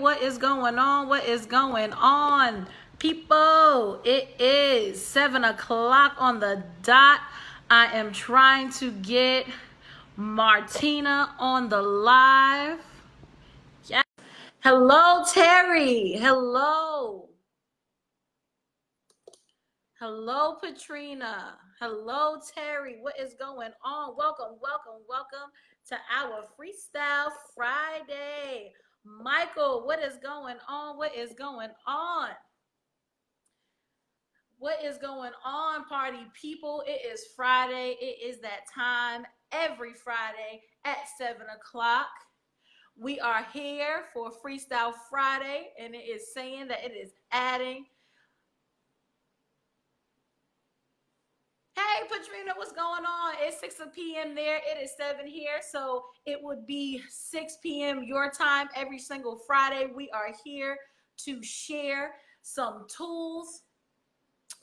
what is going on? What is going on, people? It is 7 o'clock on the dot. I am trying to get Martina on the live. Yes. Hello, Terry. Hello. Hello, Patrina. Hello, Terry. What is going on? Welcome, welcome, welcome to our Freestyle Friday. Michael, what is going on? What is going on? What is going on, party people? It is Friday. It is that time every Friday at 7 o'clock. We are here for Freestyle Friday, and it is saying that it is adding. Hey, Patrina, what's going on? It's 6 p.m. there. It is 7 here. So it would be 6 p.m. your time every single Friday. We are here to share some tools.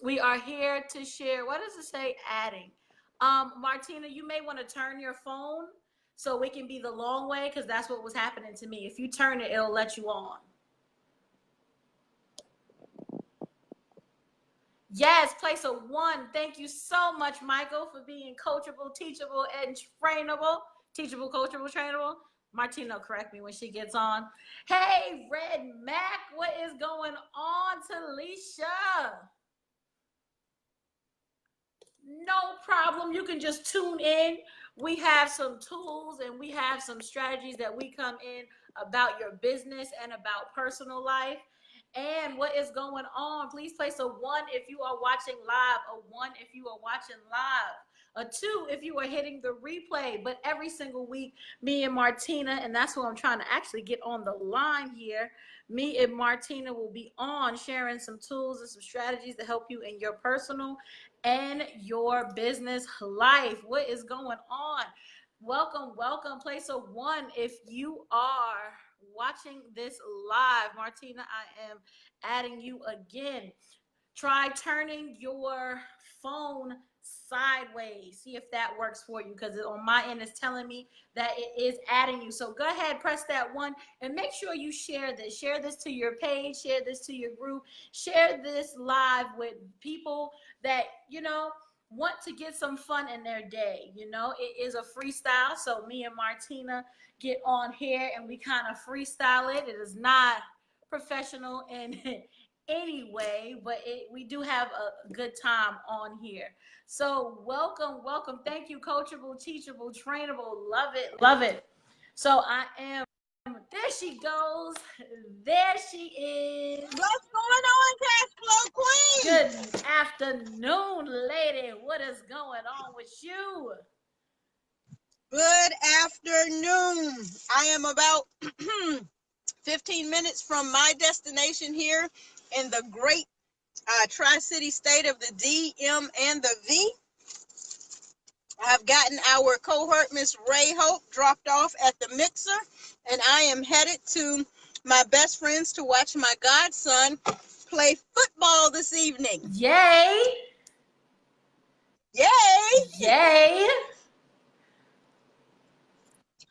We are here to share. What does it say? Adding. Martina, you may want to turn your phone so it can be the long way, because that's what was happening to me. If you turn it, it'll let you on. Yes, place of 1. Thank you so much, Michael, for being coachable, teachable, and trainable. Teachable, coachable, trainable. Martina, correct me when she gets on. Hey, Red Mac, what is going on, Talisha? No problem. You can just tune in. We have some tools and we have some strategies that we come in about your business and about personal life. And what is going on? Please place a 1 if you are watching live, a 1 if you are watching live, a 2 if you are hitting the replay. But every single week, me and Martina, and that's who I'm trying to actually get on the line here, me and Martina will be on sharing some tools and some strategies to help you in your personal and your business life. What is going on? Welcome, welcome. Place a 1 if you are watching this live. Martina, I am adding you again. Try turning your phone sideways. See if that works for you, because on my end it's telling me that it is adding you. So go ahead, press that 1, and make sure you share this. Share this to your page, share this to your group, share this live with people that, want to get some fun in their day. It is a freestyle, so me and Martina get on here and we kind of freestyle it. It is not professional in any way, but we do have a good time on here. So welcome, welcome. Thank you, coachable, teachable, trainable. Love it, love it. So I am. There she goes. There she is. What's going on, Cash Flow Queen? Good afternoon, lady. What is going on with you? Good afternoon. I am about 15 minutes from my destination here in the great Tri-City state of the DM and the V. I've gotten our cohort, Miss Ray Hope, dropped off at the mixer, and I am headed to my best friends to watch my godson play football this evening. Yay! Yay! Yay!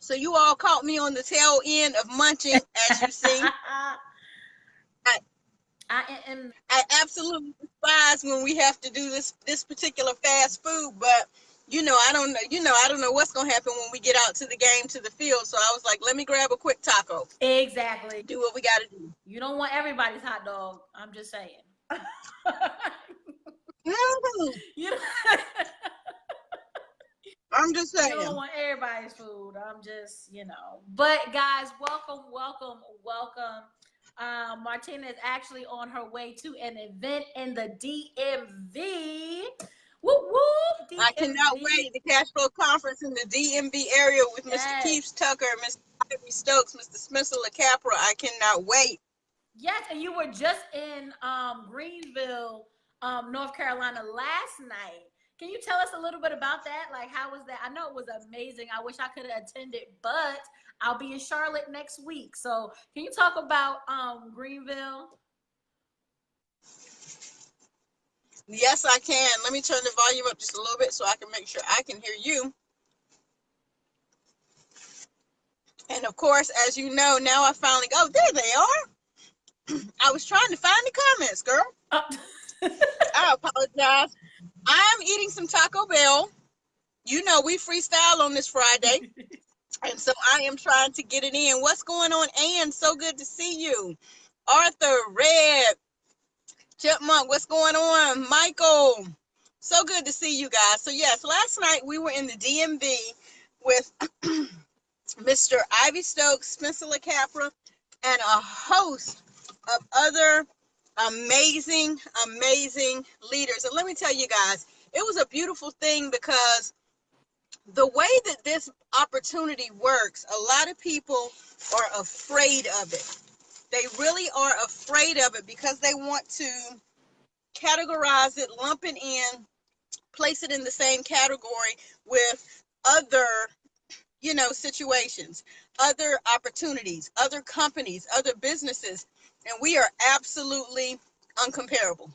So you all caught me on the tail end of munching, as you see. I absolutely despise when we have to do this particular fast food, but I don't know what's gonna happen when we get out to the game, to the field. So I was like, let me grab a quick taco. Exactly. Do what we gotta do. You don't want everybody's hot dog. I'm just saying. I'm just saying. You don't want everybody's food. I'm just, But guys, welcome, welcome, welcome. Martina is actually on her way to an event in the DMV. Whoop, whoop, DMV. I cannot wait. The Cash Flow Conference in the DMV area with Mr. Keith Tucker, Mr. Ivy Stokes, Mr. Spencer LaCapra. I cannot wait. Yes, and you were just in Greenville, North Carolina last night. Can you tell us a little bit about that? Like, how was that? I know it was amazing. I wish I could have attended, but I'll be in Charlotte next week. So can you talk about Greenville? Yes, I can. Let me turn the volume up just a little bit so I can make sure I can hear you. And of course, as you know, now I finally go, there they are. I was trying to find the comments, girl. Oh. I apologize. I'm eating some Taco Bell. You know, we freestyle on this Friday. And so I am trying to get it in. What's going on, Ann? So good to see you. Arthur, Red, Chipmunk, what's going on? Michael, so good to see you guys. So yes, last night we were in the DMV with Mr. Ivy Stokes, Spencer LaCapra, and a host of other amazing, amazing leaders. And let me tell you guys, it was a beautiful thing because the way that this opportunity works, a lot of people are afraid of it. They really are afraid of it because they want to categorize it, lump it in, place it in the same category with other, situations, other opportunities, other companies, other businesses. And we are absolutely uncomparable.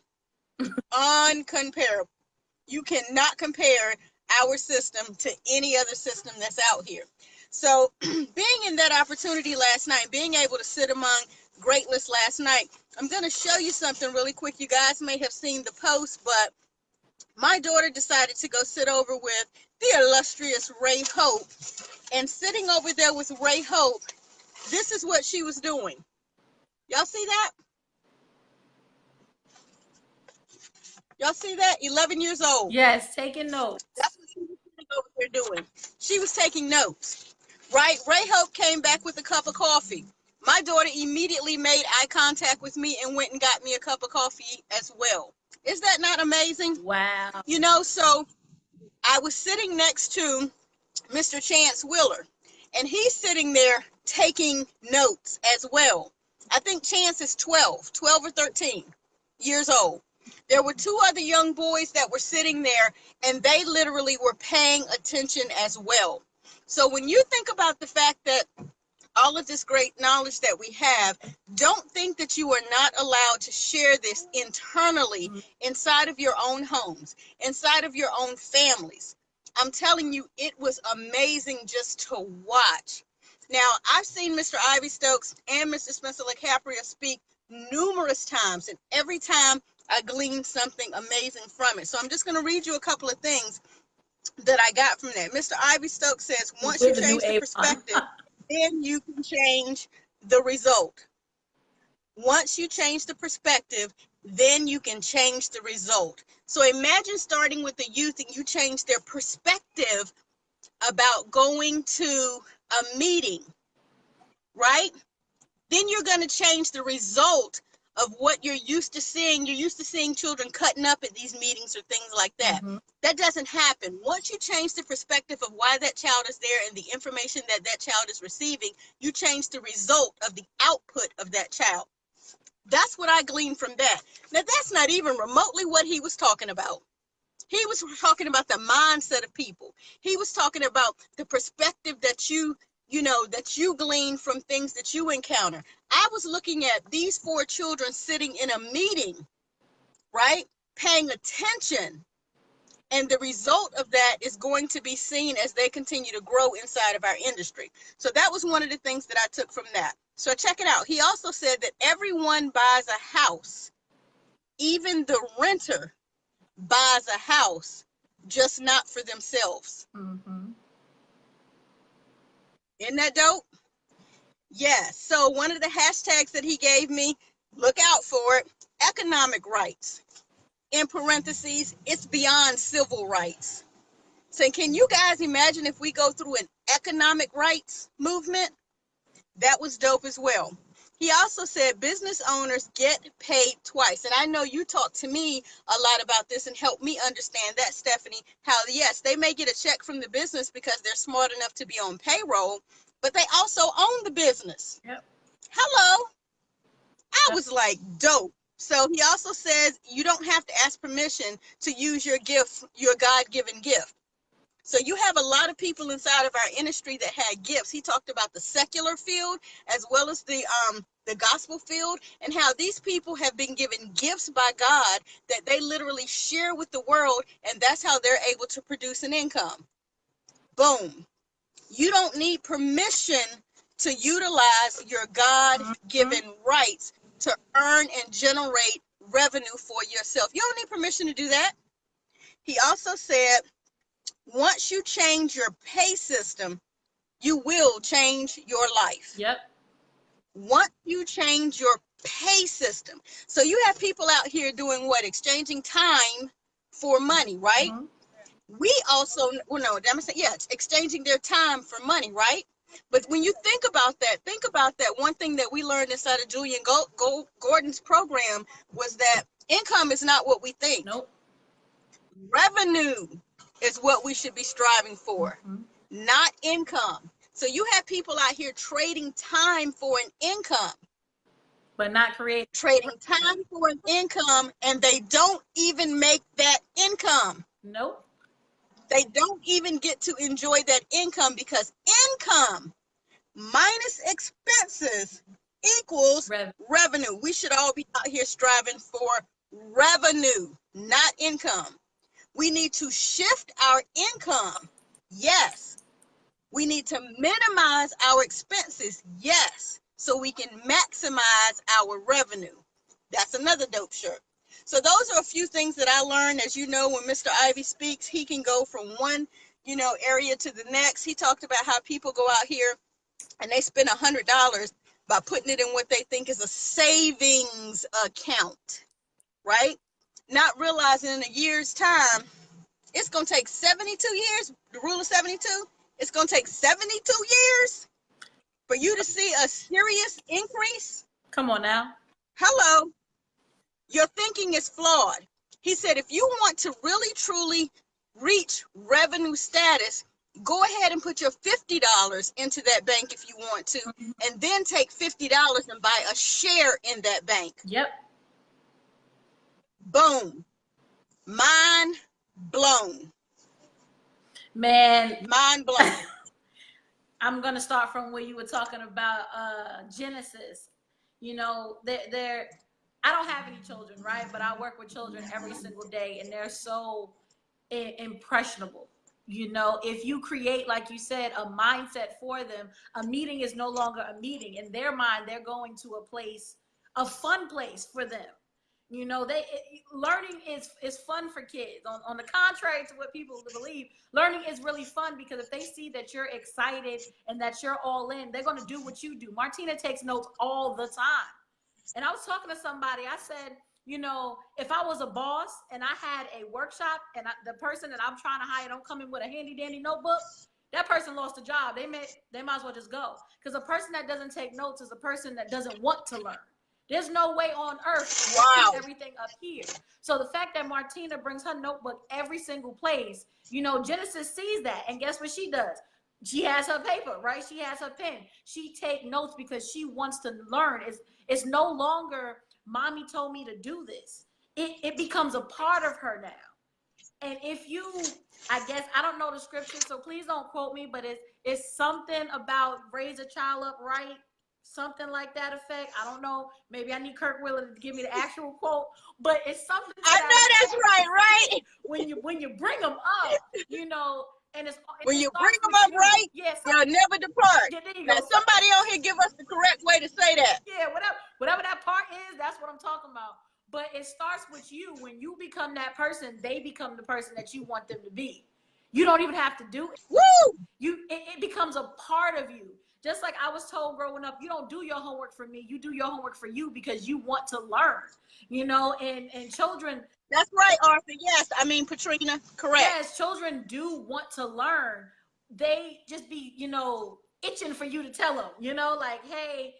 Uncomparable. You cannot compare our system to any other system that's out here. So being in that opportunity last night, being able to sit among great lists last night, I'm going to show you something really quick. You guys may have seen the post, but my daughter decided to go sit over with the illustrious Ray Hope. And sitting over there with Ray Hope, this is what she was doing. Y'all see that? Y'all see that? 11 years old. Yes, taking notes. That's what she was sitting over there doing. She was taking notes, right? Ray Hope came back with a cup of coffee. My daughter immediately made eye contact with me and went and got me a cup of coffee as well. Is that not amazing? Wow. So I was sitting next to Mr. Chance Wheeler, and he's sitting there taking notes as well. I think Chance is 12 or 13 years old. There were two other young boys that were sitting there, and they literally were paying attention as well. So when you think about the fact that all of this great knowledge that we have, don't think that you are not allowed to share this internally inside of your own homes, inside of your own families. I'm telling you, it was amazing just to watch. Now, I've seen Mr. Ivy Stokes and Mr. Spencer LaCapria speak numerous times, and every time I gleaned something amazing from it. So I'm just going to read you a couple of things that I got from that. Mr. Ivy Stokes says, once you change the perspective, then you can change the result. Once you change the perspective, then you can change the result. So imagine starting with the youth and you change their perspective about going to a meeting, right? Then you're going to change the result of what you're used to seeing. You're used to seeing children cutting up at these meetings or things like that. That doesn't happen. Once you change the perspective of why that child is there and the information that that child is receiving, you change the result of the output of that child. That's what I gleaned from that. Now, that's not even remotely what he was talking about. He was talking about the mindset of people. He was talking about the perspective that you glean from things that you encounter. I was looking at these four children sitting in a meeting, right? Paying attention. And the result of that is going to be seen as they continue to grow inside of our industry. So that was one of the things that I took from that. So check it out. He also said that everyone buys a house. Even the renter buys a house, just not for themselves. Isn't that dope? Yes. So one of the hashtags that he gave me, look out for it, economic rights. In parentheses, it's beyond civil rights. So can you guys imagine if we go through an economic rights movement? That was dope as well. He also said business owners get paid twice. And I know you talked to me a lot about this and helped me understand that, Stephanie, how yes, they may get a check from the business because they're smart enough to be on payroll, but they also own the business. Yep. Hello. I was like, dope. So he also says you don't have to ask permission to use your gift, your God-given gift. So you have a lot of people inside of our industry that had gifts. He talked about the secular field as well as the gospel field, and how these people have been given gifts by God that they literally share with the world, and that's how they're able to produce an income. Boom. You don't need permission to utilize your God-given rights to earn and generate revenue for yourself. You don't need permission to do that. He also said, once you change your pay system, you will change your life. Yep. Once you change your pay system. So you have people out here doing what? Exchanging time for money, right? We also, well, no, I'm saying, yeah, it's exchanging their time for money, right? But when you think about that, one thing that we learned inside of Julian Gordon's program was that income is not what we think. Nope. Revenue is what we should be striving for, not income. So you have people out here trading time for an income. But not trading time for an income, and they don't even make that income. Nope. They don't even get to enjoy that income, because income minus expenses equals revenue. We should all be out here striving for revenue, not income. We need to shift our income. Yes. We need to minimize our expenses. Yes. So we can maximize our revenue. That's another dope shirt. So those are a few things that I learned. As you know, when Mr. Ivy speaks, he can go from one, area to the next. He talked about how people go out here and they spend $100 by putting it in what they think is a savings account, right? Not realizing in a year's time, it's going to take 72 years, the rule of 72, it's going to take 72 years for you to see a serious increase. Come on now. Hello. Your thinking is flawed. He said, if you want to really, truly reach revenue status, go ahead and put your $50 into that bank if you want to, and then take $50 and buy a share in that bank. Yep. Boom. Mind blown. Man. Mind blown. I'm going to start from where you were talking about Genesis. I don't have any children, right? But I work with children every single day, and they're so impressionable. If you create, like you said, a mindset for them, a meeting is no longer a meeting. In their mind, they're going to a fun place for them. Learning is fun for kids. On the contrary to what people believe, learning is really fun, because if they see that you're excited and that you're all in, they're going to do what you do. Martina takes notes all the time. And I was talking to somebody, I said, if I was a boss and I had a workshop and the person that I'm trying to hire don't come in with a handy dandy notebook, that person lost a job. They might as well just go. Because a person that doesn't take notes is a person that doesn't want to learn. There's no way on earth to keep everything up here. So the fact that Martina brings her notebook every single place, Genesis sees that. And guess what she does? She has her paper, right? She has her pen. She takes notes because she wants to learn. It's no longer, mommy told me to do this. It becomes a part of her now. And if you, I guess, I don't know the scripture, so please don't quote me, but it's something about raise a child up right. Something like that effect. I don't know. Maybe I need Kirk Wheeler to give me the actual quote, but it's something. I know that's right? When you bring them up, and when you bring them up right, yes, they'll never depart. Yeah, now somebody on here give us the correct way to say that. Yeah, whatever that part is, that's what I'm talking about. But it starts with you. When you become that person, they become the person that you want them to be. You don't even have to do it. Woo! It becomes a part of you. Just like I was told growing up, you don't do your homework for me. You do your homework for you because you want to learn, and children. That's right, Arthur. Yes. I mean, Patrina, correct. Yes, children do want to learn. They just be, itching for you to tell them, like, hey,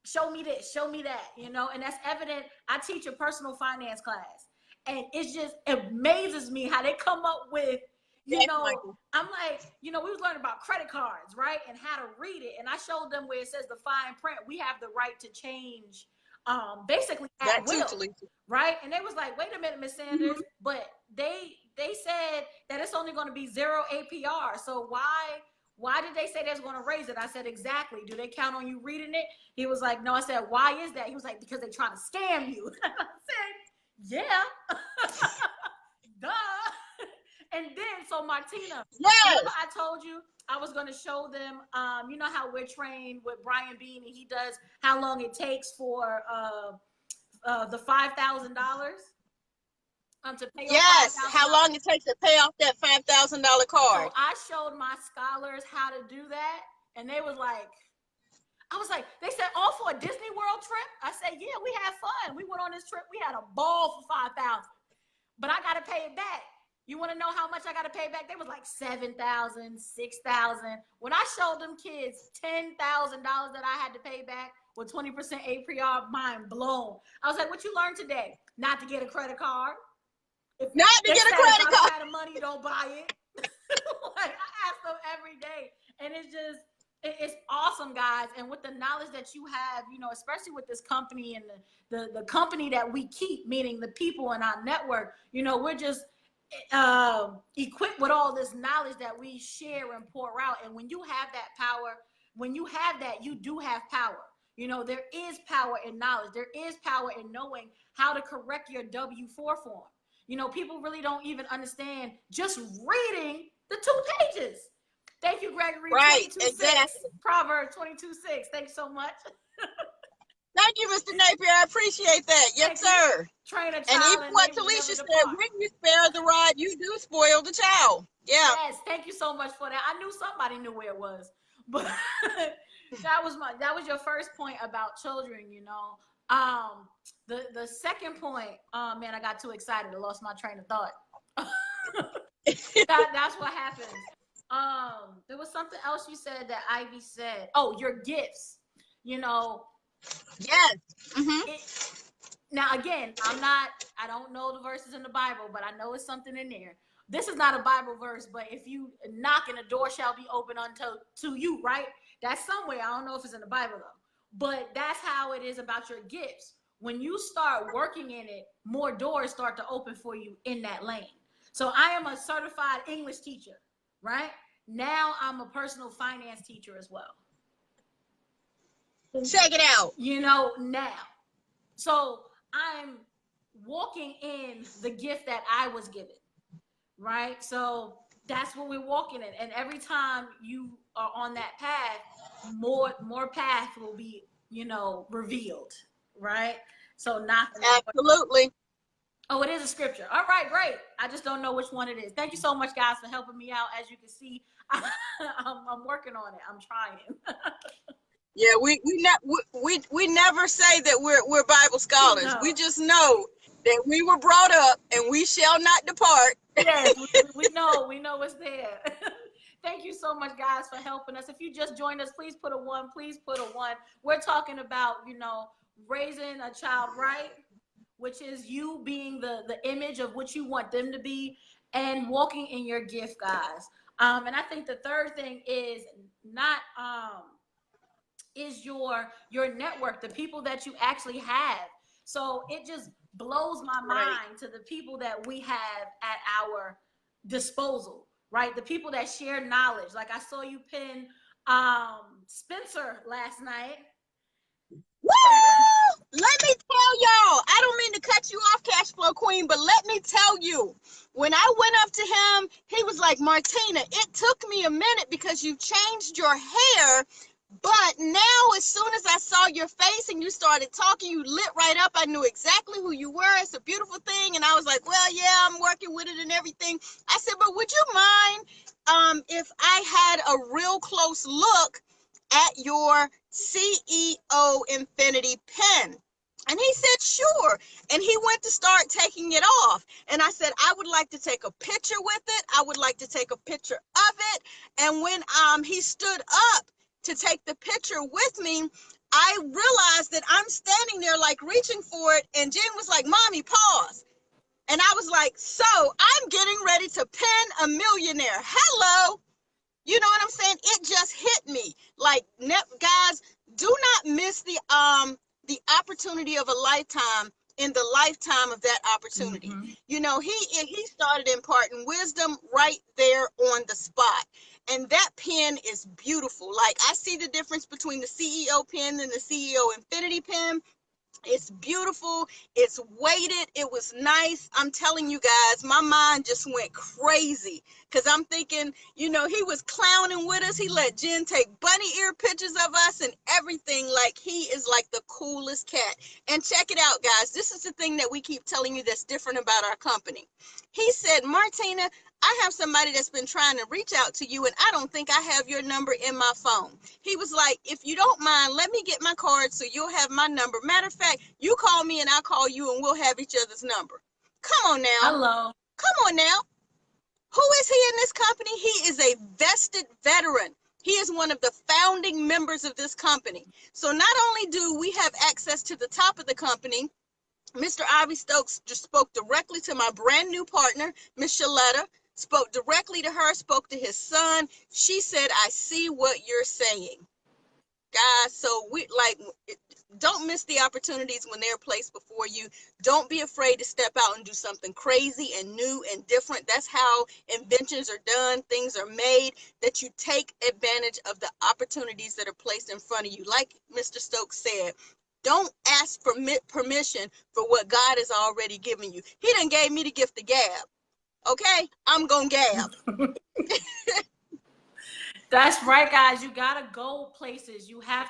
show me this, show me that, and that's evident. I teach a personal finance class, and it amazes me how they come up with, I'm like, we was learning about credit cards, right? And how to read it. And I showed them where it says the fine print, we have the right to change, basically at will, right? And they was like, wait a minute, Miss Sanders, but they said that it's only going to be 0 APR. So why did they say they're going to raise it? I said, exactly. Do they count on you reading it? He was like, no. I said, why is that? He was like, because they're trying to scam you. I said, yeah, duh. And then, So Martina, Yes. remember I told you I was going to show them, you know how we're trained with Brian Bean, and he does how long it takes for the $5,000 to pay off Yes. How $5,000. long it takes to pay off that $5,000 So card. I showed my scholars how to do that, and they was like, I was like, they said, all for a Disney World trip? I said, yeah, we had fun. We went on this trip. We had a ball for 5,000, but I got to pay it back. You want to know how much I got to pay back? They was like 7,000, 6,000. When I showed them kids $10,000 that I had to pay back with 20% APR, mind blown. I was like, what you learned today? Not to get a credit card. Not to get a credit card. If I card. don't have the money, don't buy it. Like, I ask them every day, and it's awesome, guys. And with the knowledge that you have, you know, especially with this company and the company that we keep, meaning the people in our network, you know, we're just equipped with all this knowledge that we share and pour out. And when you have that power, when you have that, you do have power. You know, there is power in knowledge. There is power in knowing how to correct your W-4 form. You know, people really don't even understand just reading the 2 pages. Thank you, Gregory. Right, 22:6. exactly. Proverbs 22:6. Thanks so much. Thank you, Mr. Napier. I appreciate that. Yes, sir. Train a And child even what they will never Talisha said, depart. when you spare the rod, you do spoil the child. Yeah. Yes, thank you so much for that. I knew somebody knew where it was, but that was your first point about children. You know, the second point. Oh man, I got too excited. I lost my train of thought. That's what happens. There was something else you said that Ivy said. Oh, your gifts. You know. Yes. Mm-hmm. Now again, I don't know the verses in the Bible, but I know it's something in there. This is not a Bible verse, but if you knock and the door shall be open to you, right? That's somewhere. I don't know if it's in the Bible though. But that's how it is about your gifts. When you start working in it, more doors start to open for you in that lane. So I am a certified English teacher, right? Now I'm a personal finance teacher as well. Check it out. You know, now. So I'm walking in the gift that I was given, right? So that's what we're walking in. And every time you are on that path, more path will be, you know, revealed, right? So not Absolutely. Oh, it is a scripture. All right, great. I just don't know which one it is. Thank you so much, guys, for helping me out. As you can see, I'm working on it. I'm trying. Yeah, we never say that we're Bible scholars. No. We just know that we were brought up and we shall not depart. Yes, we know it's there. Thank you so much, guys, for helping us. If you just joined us, please put a 1. Please put a 1. We're talking about, you know, raising a child right, which is you being the image of what you want them to be, and walking in your gift, guys. And I think the third thing is not is your network, the people that you actually have. So it just blows my mind to the people that we have at our disposal, right? The people that share knowledge. Like I saw you pin Spencer last night. Woo! Let me tell y'all, I don't mean to cut you off, Cash Flow Queen, but let me tell you, when I went up to him, he was like, Martina, it took me a minute because you changed your hair. But now, as soon as I saw your face and you started talking, you lit right up. I knew exactly who you were. It's a beautiful thing. And I was like, well, yeah, I'm working with it and everything. I said, but would you mind if I had a real close look at your CEO Infinity pen? And he said, sure. And he went to start taking it off. And I said, I would like to take a picture with it. I would like to take a picture of it. And when he stood up to take the picture with me, I realized that I'm standing there like reaching for it. And Jen was like, Mommy, pause. And I was like, so I'm getting ready to pen a millionaire. Hello. You know what I'm saying? It just hit me. Like, guys, do not miss the opportunity of a lifetime in the lifetime of that opportunity. Mm-hmm. You know, he started imparting wisdom right there on the spot. And that pen is beautiful. Like, I see the difference between the CEO pen and the CEO Infinity pen. It's beautiful. It's weighted. It was nice. I'm telling you guys, my mind just went crazy because I'm thinking, you know, he was clowning with us. He let Jen take bunny ear pictures of us and everything. Like, he is like the coolest cat. And check it out, guys. This is the thing that we keep telling you that's different about our company. He said, Martina, I have somebody that's been trying to reach out to you, and I don't think I have your number in my phone. He was like, if you don't mind, let me get my card so you'll have my number. Matter of fact, you call me and I'll call you and we'll have each other's number. Come on now. Hello. Come on now. Who is he in this company? He is a vested veteran. He is one of the founding members of this company. So not only do we have access to the top of the company, Mr. Ivy Stokes just spoke directly to my brand new partner, Miss Shaletta, spoke directly to her, spoke to his son. She said, I see what you're saying. Guys, so we like, don't miss the opportunities when they're placed before you. Don't be afraid to step out and do something crazy and new and different. That's how inventions are done. Things are made, that you take advantage of the opportunities that are placed in front of you. Like Mr. Stokes said, don't ask for permission for what God has already given you. He done gave me the gift of gab. Okay? I'm going to gab. That's right, guys. You gotta go places. You have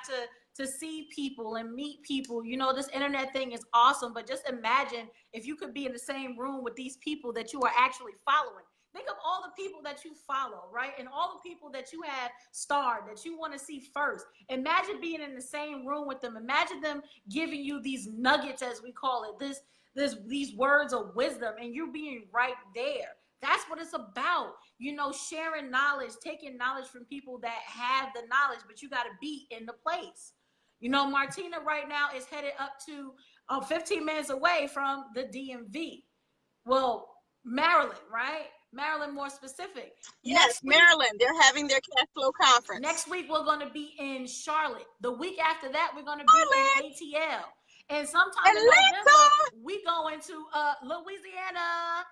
to see people and meet people. You know, this internet thing is awesome, but just imagine if you could be in the same room with these people that you are actually following. Think of all the people that you follow, right? And all the people that you have starred, that you want to see first. Imagine being in the same room with them. Imagine them giving you these nuggets, as we call it, these words of wisdom, and you being right there. That's what it's about. You know, sharing knowledge, taking knowledge from people that have the knowledge, but you got to be in the place. You know, Martina right now is headed up to 15 minutes away from the DMV. Well, Maryland, right? Maryland, more specific. Yes, Maryland. They're having their cash flow conference. Next week, we're going to be in Charlotte. The week after that, we're going to be in ATL. And sometime in November, we go into Louisiana.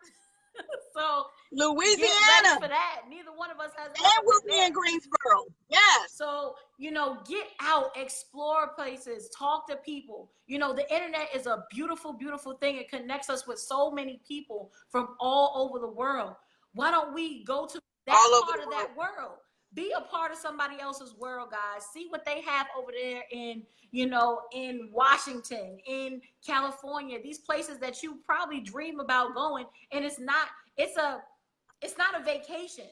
So Louisiana, for that. Neither one of us has. And we'll be in Greensboro. Yes. So, you know, get out, explore places, talk to people. You know, the internet is a beautiful, beautiful thing. It connects us with so many people from all over the world. Why don't we go to that part of that world? Be a part of somebody else's world, guys. See what they have over there in, you know, in Washington, in California, these places that you probably dream about going. And it's not a vacation.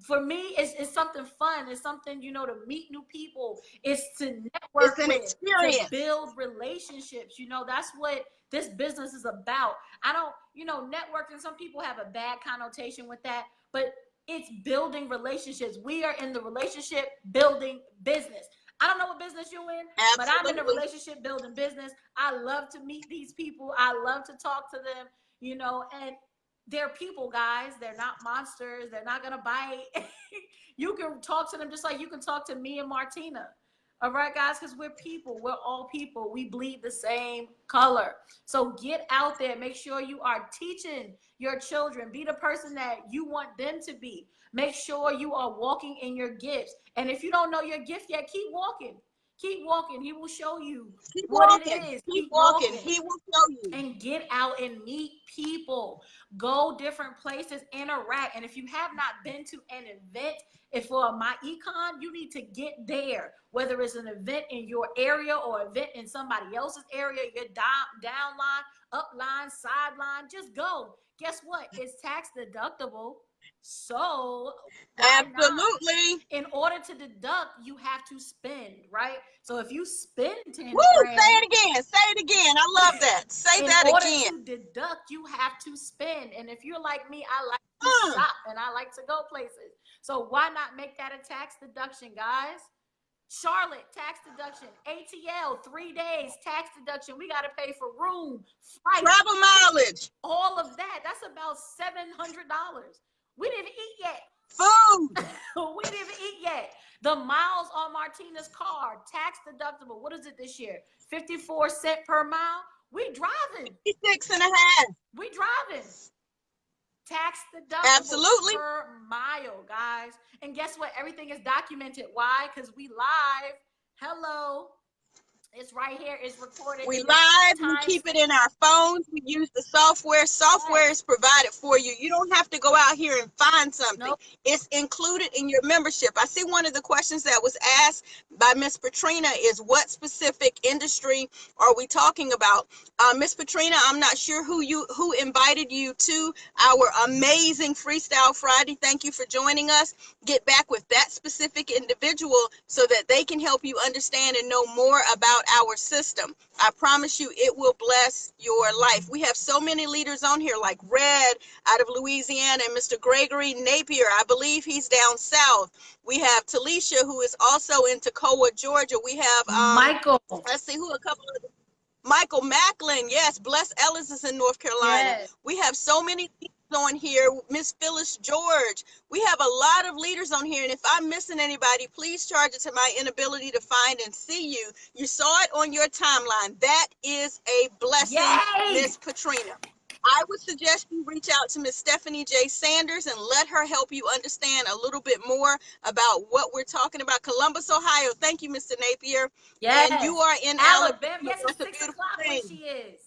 For me, it's something fun. It's something, you know, to meet new people. It's to network. It's an experience. To build relationships. You know, that's what this business is about. I don't, you know, networking, some people have a bad connotation with that, but it's building relationships. We are in the relationship building business. I don't know what business you're in, but I'm in the relationship building business. I love to meet these people. I love to talk to them, you know, and they're people, guys. They're not monsters. They're not going to bite. You can talk to them just like you can talk to me and Martina. All right, guys, because we're people. We're all people. We bleed the same color. So get out there. Make sure you are teaching your children. Be the person that you want them to be. Make sure you are walking in your gifts. And if you don't know your gift yet, keep walking. Keep walking. He will show you what it is. Keep walking. He will show you. And get out and meet people. Go different places, interact. And if you have not been to an event, if for my econ, you need to get there. Whether it's an event in your area or event in somebody else's area, your down line, up line, sideline, just go. Guess what? It's tax deductible. So absolutely, in order to deduct, you have to spend, right? So if you spend 10 grand, say it again. Say it again. I love that. Say that again. In order to deduct, you have to spend. And if you're like me, I like to shop and I like to go places. So why not make that a tax deduction, guys? Charlotte, tax deduction. ATL, 3 days, tax deduction. We got to pay for room, flight, travel mileage, all of that. That's about $700. We didn't eat yet. Food. We didn't eat yet. The miles on Martina's car, tax deductible. What is it this year? 54 cents per mile. We driving. 56.5. We driving. Tax deductible absolutely per mile, guys. And guess what? Everything is documented. Why? Because we live. Hello. It's right here. It's recorded We in this live, we time keep it stamp. in our phones, we use the software. Software Yes. is provided for you. You don't have to go out here and find something. Nope. It's included in your membership. I see one of the questions that was asked by Miss Patrina is what specific industry are we talking about? Miss Patrina, I'm not sure who invited you to our amazing Freestyle Friday. Thank you for joining us. Get back with that specific individual so that they can help you understand and know more about our system. I promise you it will bless your life. We have so many leaders on here like Red out of Louisiana and Mr. Gregory Napier. I believe he's down south. We have Talisha, who is also in Toccoa, Georgia. We have Michael. let's see who a couple of Michael Macklin, yes. Bless Ellis is in North Carolina. Yes. We have so many leaders on here. Miss Phyllis George. We have a lot of leaders on here. And if I'm missing anybody, please charge it to my inability to find and see you. You saw it on your timeline. That is a blessing, Yay! Miss Patrina. I would suggest you reach out to Miss Stephanie J. Sanders and let her help you understand a little bit more about what we're talking about. Columbus, Ohio. Thank you, Mr. Napier. Yes. And you are in Alabama. Yes, That's it's a 6 beautiful o'clock where thing. she is.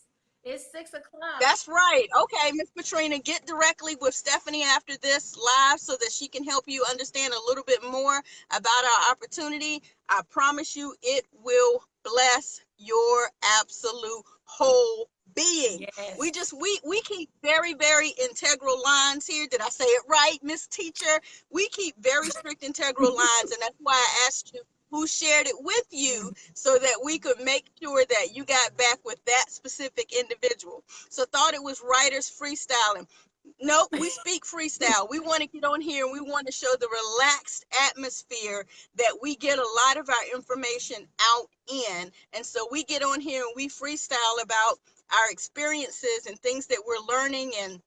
It's 6 o'clock. That's right. Okay, Miss Patrina, get directly with Stephanie after this live so that she can help you understand a little bit more about our opportunity. I promise you it will bless your absolute whole being. Yes. We keep very, very integral lines here. Did I say it right, Miss Teacher? We keep very strict integral lines, and that's why I asked you who shared it with you so that we could make sure that you got back with that specific individual. So thought it was writers freestyling. Nope, we speak freestyle. We want to get on here and we want to show the relaxed atmosphere that we get a lot of our information out in. And so we get on here and we freestyle about our experiences and things that we're learning and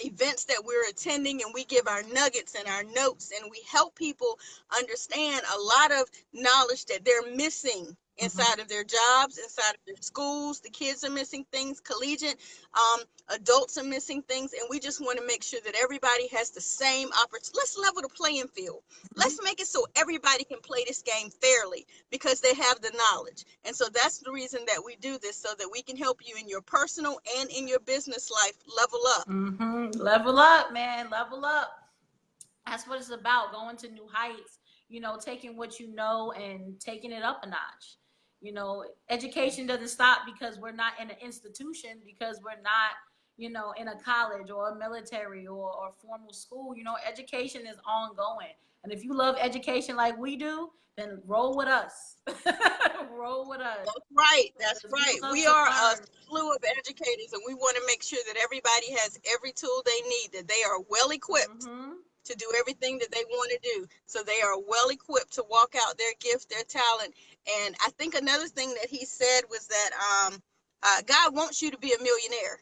events that we're attending, and we give our nuggets and our notes, and we help people understand a lot of knowledge that they're missing inside of their jobs, inside of their schools. The kids are missing things, collegiate adults are missing things, and we just want to make sure that everybody has the same opportunity. Let's level the playing field. Let's make it so everybody can play this game fairly because they have the knowledge. And so that's the reason that we do this, so that we can help you in your personal and in your business life level up. Level up, man. Level up. That's what it's about, going to new heights, taking what you know and taking it up a notch. Education doesn't stop because we're not in an institution, because we're not, in a college or a military or formal school. Education is ongoing. And if you love education like we do, then roll with us. Roll with us. That's right. That's right. We are a slew of educators, and we want to make sure that everybody has every tool they need, that they are well equipped to do everything that they want to do. So they are well equipped to walk out their gift, their talent. And I think another thing that he said was that God wants you to be a millionaire.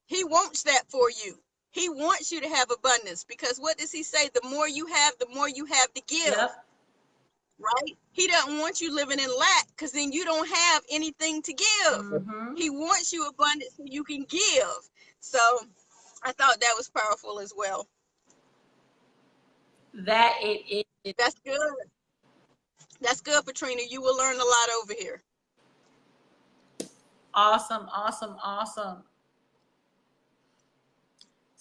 He wants that for you. He wants you to have abundance, because what does he say? The more you have, the more you have to give. Yep. Right? He doesn't want you living in lack, because then you don't have anything to give. He wants you abundant so you can give. So I thought that was powerful as well. That it is. That's good. That's good, Patrina. You will learn a lot over here. Awesome, awesome, awesome.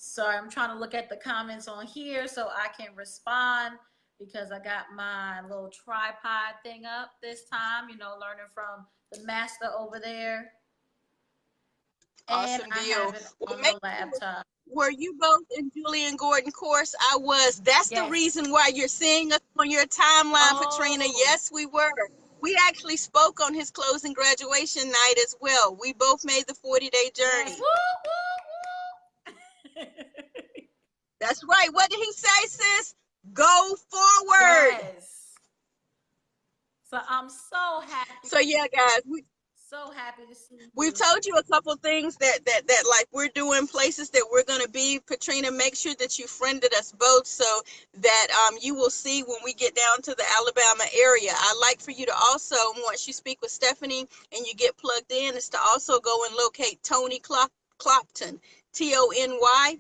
Sorry, I'm trying to look at the comments on here so I can respond, because I got my little tripod thing up this time, learning from the master over there. Awesome and deal. I have it on the laptop. Were you both in Julian Gordon course? I was. That's Yes. the reason why you're seeing us on your timeline, Patrina. Yes, we were. We actually spoke on his closing graduation night as well. We both made the 40-day journey. Yes. Woo, woo, woo. That's right. What did he say, sis? Go forward. Yes. So I'm so happy. So yeah, guys, so happy to see you. We've told you a couple things that like we're doing, places that we're going to be. Patrina, make sure that you friended us both so that you will see when we get down to the Alabama area. I'd like for you to also, once you speak with Stephanie and you get plugged in, is to also go and locate Tony Clopton, TonyClopton.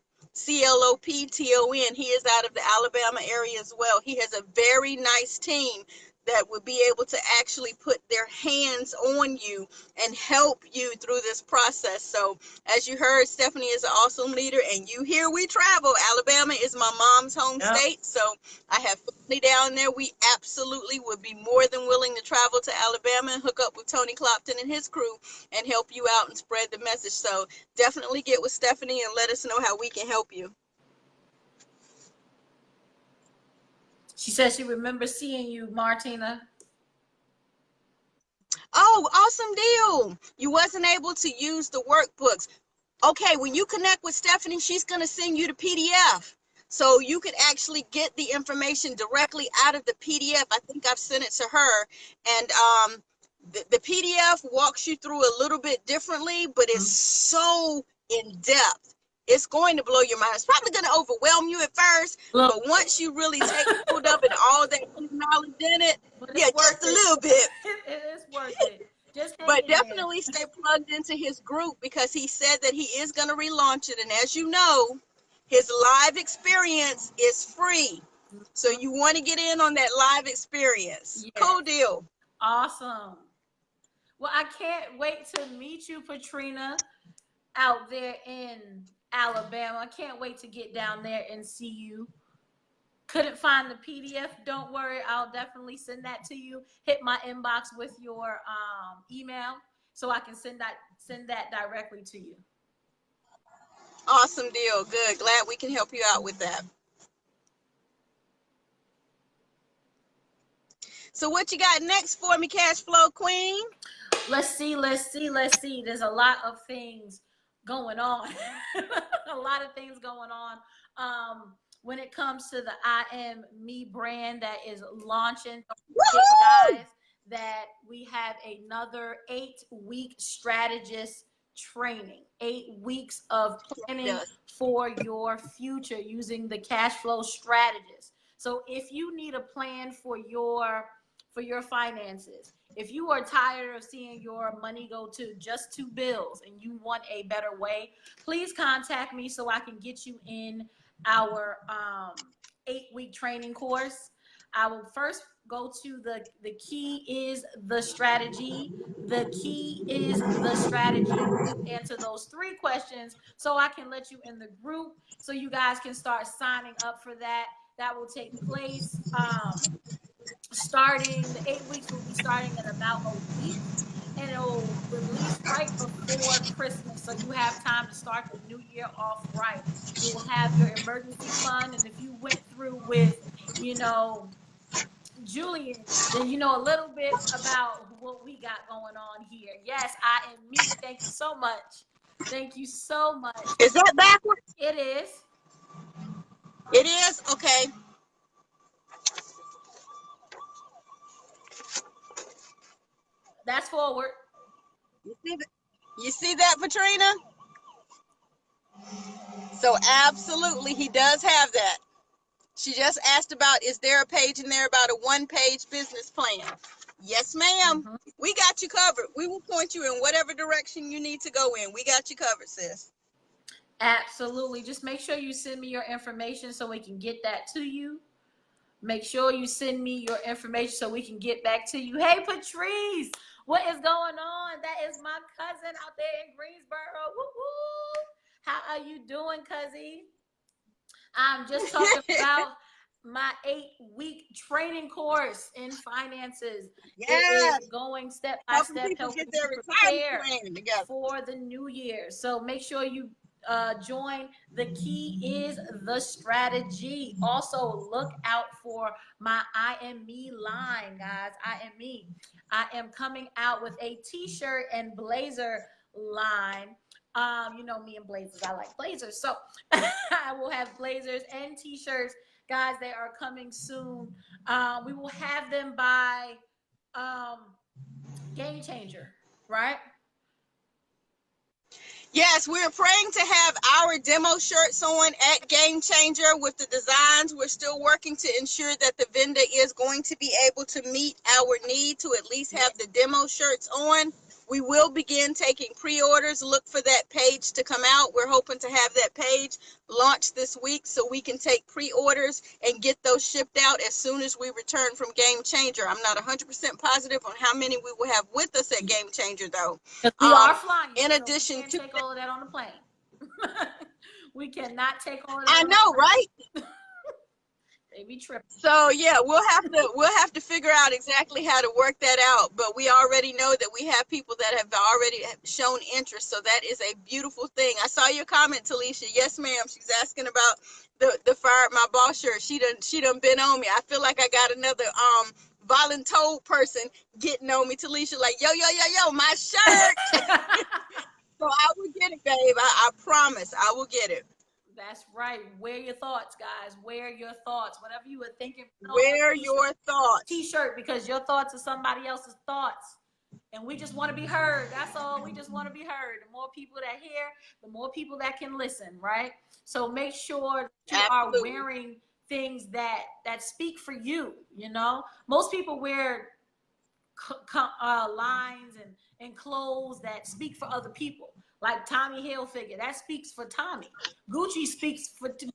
He is out of the Alabama area as well. He has a very nice team that would be able to actually put their hands on you and help you through this process. So as you heard, Stephanie is an awesome leader, and you hear we travel. Alabama is my mom's home state, so I have family down there. We absolutely would be more than willing to travel to Alabama and hook up with Tony Clopton and his crew and help you out and spread the message. So definitely get with Stephanie and let us know how we can help you. She says she remembers seeing you, Martina. Oh, awesome deal. You wasn't able to use the workbooks. Okay, when you connect with Stephanie, she's going to send you the PDF. So you could actually get the information directly out of the PDF. I think I've sent it to her. And the PDF walks you through a little bit differently, but it's so in depth. It's going to blow your mind. It's probably going to overwhelm you at first, but once you really take hold of it, all that knowledge in it, yeah, just a little bit. It is worth it. But definitely stay plugged into his group, because he said that he is going to relaunch it. And as you know, his live experience is free. So you want to get in on that live experience. Yes. Cool deal. Awesome. Well, I can't wait to meet you, Patrina, out there in Alabama. I can't wait to get down there and see you. Couldn't find the PDF, don't worry, I'll definitely send that to you. Hit my inbox with your email so I can send that directly to you. Awesome deal. Good. Glad we can help you out with that. So what you got next for me, Cash Flow Queen? Let's see. There's a lot of things going on. A lot of things going on. When it comes to the I Am Me brand that is launching, guys, that we have another 8-week strategist training, 8 weeks of planning for your future using the cash flow strategist. So if you need a plan for your finances, if you are tired of seeing your money go to just 2 bills and you want a better way, please contact me so I can get you in our 8-week training course. I will first go to the key is the strategy. The key is the strategy. You answer those 3 questions so I can let you in the group so you guys can start signing up for that. That will take place starting, the 8 weeks will be starting in about a week, and it'll release right before Christmas, so you have time to start the new year off right. You will have your emergency fund, and if you went through with, Julian, then you know a little bit about what we got going on here. Yes, I am me. Thank you so much. Thank you so much. Is that backwards? It is. It is? Okay. That's forward. You see that, Patrina? So absolutely, he does have that. She just asked about, is there a page in there about a 1-page business plan? Yes, ma'am. Mm-hmm. We got you covered. We will point you in whatever direction you need to go in. We got you covered, sis. Absolutely. Just make sure you send me your information so we can get that to you. Make sure you send me your information so we can get back to you. Hey, Patrice, what is going on? That is my cousin out there in Greensboro. Woo-hoo. How are you doing, cousin? I'm just talking about my 8-week training course in finances. Yes. It is going step by step, helping you prepare for the new year. So make sure you join. The key is the strategy. Also, look out for my I Am Me line, guys. I Am Me. I am coming out with a t-shirt and blazer line. You know me and blazers. I like blazers. So I will have blazers and t-shirts. Guys, they are coming soon. We will have them by Game Changer, right? Yes, we're praying to have our demo shirts on at Game Changer with the designs. We're still working to ensure that the vendor is going to be able to meet our need to at least have the demo shirts on. We will begin taking pre-orders. Look for that page to come out. We're hoping to have that page launched this week so we can take pre-orders and get those shipped out as soon as we return from Game Changer. I'm not 100% positive on how many we will have with us at Game Changer, though. We are flying. In so addition we can't to take all of that on the plane. We cannot take all of I that. know, right? They be tripping. So yeah, we'll have to figure out exactly how to work that out. But we already know that we have people that have already shown interest. So that is a beautiful thing. I saw your comment, Talisha. Yes, ma'am. She's asking about the fire at my boss shirt. She done been on me. I feel like I got another voluntold person getting on me, Talisha. Like yo, my shirt. So I will get it, babe. I promise I will get it. That's right. Wear your thoughts, guys. Wear your thoughts. Whatever you were thinking. Wear your thoughts. T-shirt, because your thoughts are somebody else's thoughts. And we just want to be heard. That's all. We just want to be heard. The more people that hear, the more people that can listen, right? So make sure you are wearing things that speak for you, you know? Most people wear lines and clothes that speak for other people. Like Tommy Hilfiger, that speaks for Tommy. Gucci speaks for Gucci.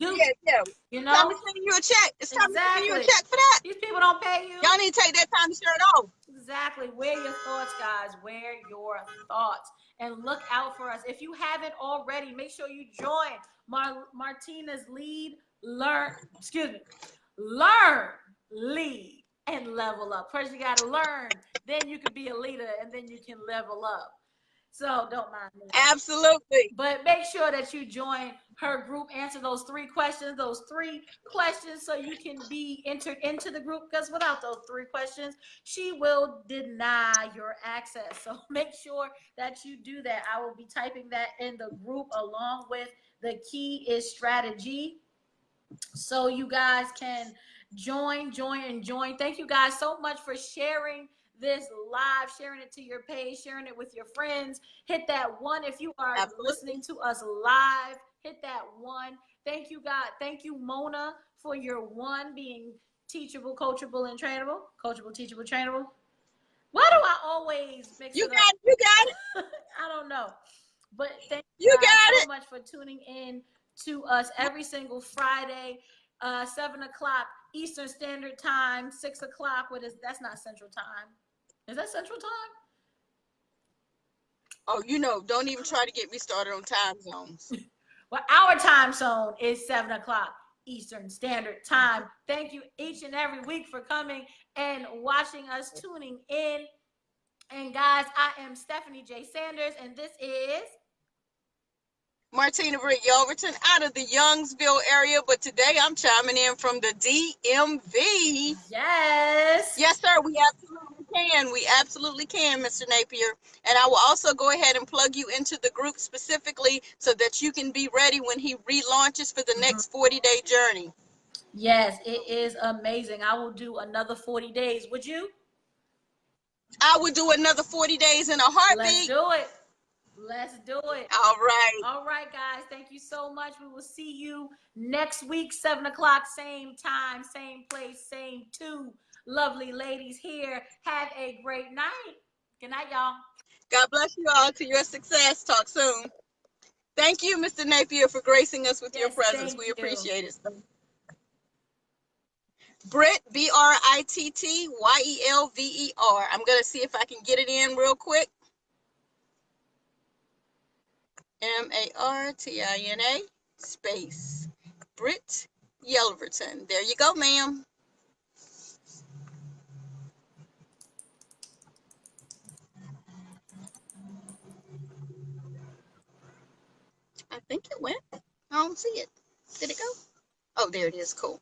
Yeah. You know? It's time to send you a check. It's time to send you a check for that. These people don't pay you. Y'all need to take that Tommy shirt off. Exactly. Wear your thoughts, guys. Wear your thoughts. And look out for us. If you haven't already, make sure you join Martina's learn, lead, and level up. First, you got to learn. Then you can be a leader, and then you can level up. So don't mind me. Absolutely. But make sure that you join her group, answer those 3 questions, so you can be entered into the group, because without those 3 questions, she will deny your access. So make sure that you do that. I will be typing that in the group along with the key is strategy. So you guys can join. Thank you guys so much for sharing this live, sharing it to your page, sharing it with your friends. Hit that 1 if you are listening to us live. Hit that 1. Thank you, God. Thank you, Mona, for your 1 being teachable, coachable, and trainable. Coachable, teachable, trainable. Why do I always mix it up? You got it. I don't know. But thank you guys so much for tuning in to us every single Friday, 7 o'clock Eastern Standard Time, 6 o'clock. That's not Central Time. Is that Central Time? Oh, don't even try to get me started on time zones. Well, our time zone is 7 o'clock Eastern Standard Time. Thank you each and every week for coming and watching us, tuning in. And guys, I am Stephanie J. Sanders, and this is Martina Britt Yelverton out of the Youngsville area, but today I'm chiming in from the DMV. Yes. Yes, sir. We absolutely can, Mr. Napier. And I will also go ahead and plug you into the group specifically so that you can be ready when he relaunches for the next 40-day journey. Yes, it is amazing. I will do another 40 days. Would you? I would do another 40 days in a heartbeat. Let's do it. All right, guys. Thank you so much. We will see you next week, 7 o'clock, same time, same place, same 2 lovely ladies here. Have a great night. Good night, y'all. God bless you all. To your success. Talk soon. Thank you, Mr. Napier, for gracing us with your presence. We appreciate it. Britt, BRITTYELVER. I'm going to see if I can get it in real quick. MARTINA space Britt Yelverton. There you go, ma'am. I think it went. I don't see it. Did it go? Oh, there it is. Cool.